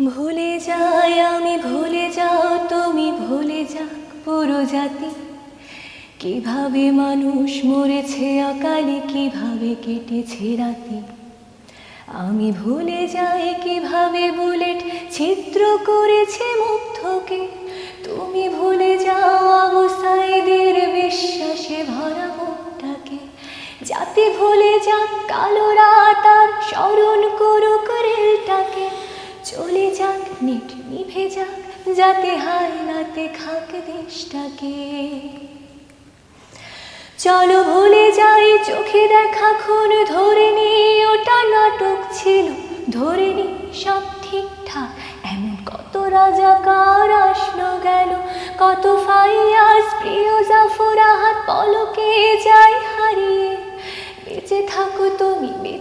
ভুলে যাই আমি, ভুলে যাও তুমি, ভুলে যাক পুরো জাতি। কিভাবে মানুষ মরেছে অকালে, কিভাবে কেটেছে রাতি। আমি ভুলে যাই কিভাবে বুলেট ছিদ্র করেছে মুগ্ধকে। তুমি ভুলে যাও আবু সাঈদের বিশ্বাসে ভরা মুখটাকে। জাতি ভুলে যাক কালো রাত আর স্মরণ করুক রেলটাকে। চলে যাক নেট নিভে যাক, যাতে হায়নাতে খাক দেশটাকে। চলো ভুলে যাই চোখে দেখা খুন, ধরে নি ওটা নাটক ছিল। ধরে নি সব ঠিকঠাক, এমন কত রাজাকার আসলো গেল। কত ফাইয়াজ প্রিয় জাফর আহাদ পলকে যায় হারিয়ে। বেঁচে থাকো তুমি, বেঁচে